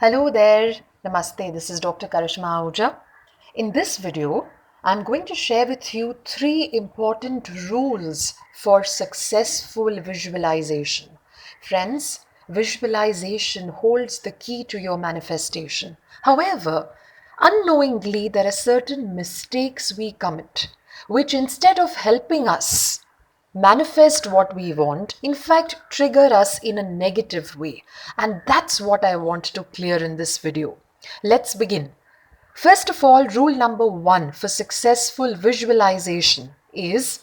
Hello there, Namaste, this is Dr Karishma Ahuja. In this video, I'm going to share with you 3 important rules for successful visualization. Friends, visualization holds the key to your manifestation. However, unknowingly there are certain mistakes we commit, which instead of helping us manifest what we want, in fact, trigger us in a negative way. And that's what I want to clear in this video. Let's begin. First of all, rule number 1 for successful visualization is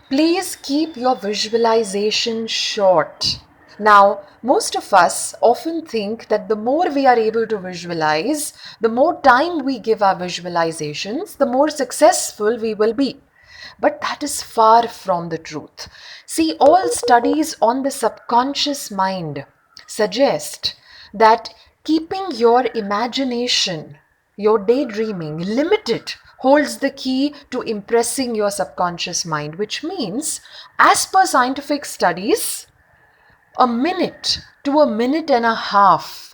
please keep your visualization short. Now, most of us often think that the more we are able to visualize, the more time we give our visualizations, the more successful we will be. But that is far from the truth. See, all studies on the subconscious mind suggest that keeping your imagination, your daydreaming limited holds the key to impressing your subconscious mind, which means, as per scientific studies, a minute to a minute and a half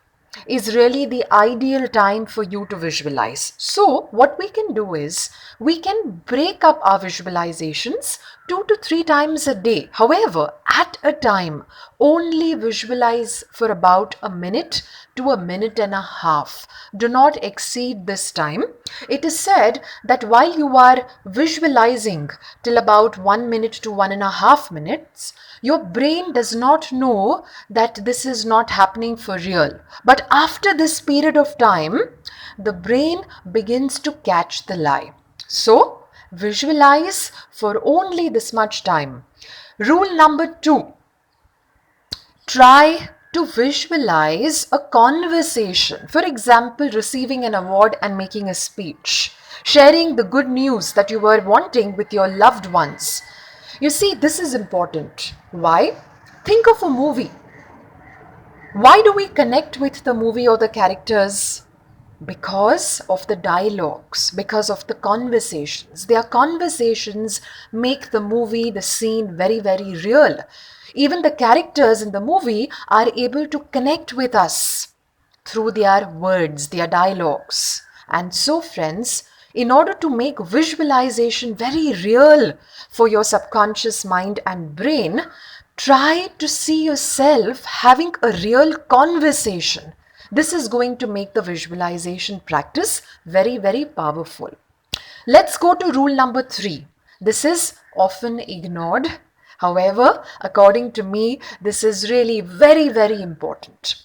is really the ideal time for you to visualize. So what we can do is we can break up our visualizations 2 to 3 times a day. However, at a time, only visualize for about a minute to a minute and a half. Do not exceed this time. It is said that while you are visualizing till about 1 minute to 1.5 minutes, your brain does not know that this is not happening for real. But after this period of time, the brain begins to catch the lie. So, visualize for only this much time. Rule number 2. Try to visualize a conversation. For example, receiving an award and making a speech. Sharing the good news that you were wanting with your loved ones. You see, this is important. Why? Think of a movie. Why do we connect with the movie or the characters? Because of the dialogues, because of the conversations. Their conversations make the movie, the scene very, very real. Even the characters in the movie are able to connect with us through their words, their dialogues. And so, friends, in order to make visualization very real for your subconscious mind and brain, try to see yourself having a real conversation. This is going to make the visualization practice very, very powerful. Let's go to rule number 3. This is often ignored. However, according to me, this is really very, very important.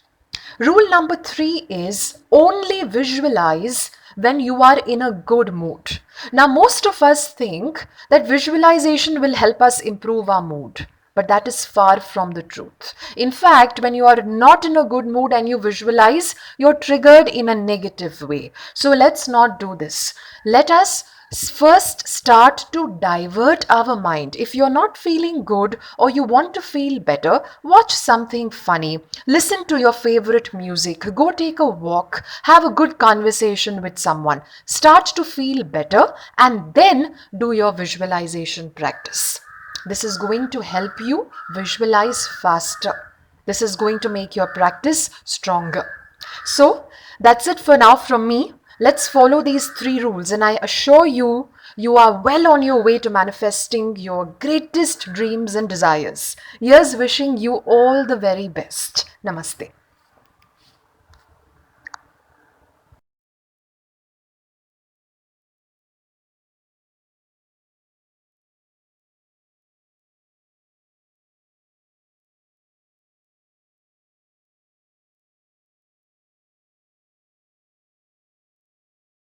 Rule number 3 is only visualize when you are in a good mood. Now, most of us think that visualization will help us improve our mood. But that is far from the truth. In fact, when you are not in a good mood and you visualize, you're triggered in a negative way. So let's not do this. Let us first start to divert our mind. If you're not feeling good or you want to feel better, watch something funny, listen to your favorite music, go take a walk, have a good conversation with someone, start to feel better, and then do your visualization practice. This is going to help you visualize faster. This is going to make your practice stronger. So that's it for now from me. Let's follow these 3 rules and I assure you, you are well on your way to manifesting your greatest dreams and desires. Here's wishing you all the very best. Namaste.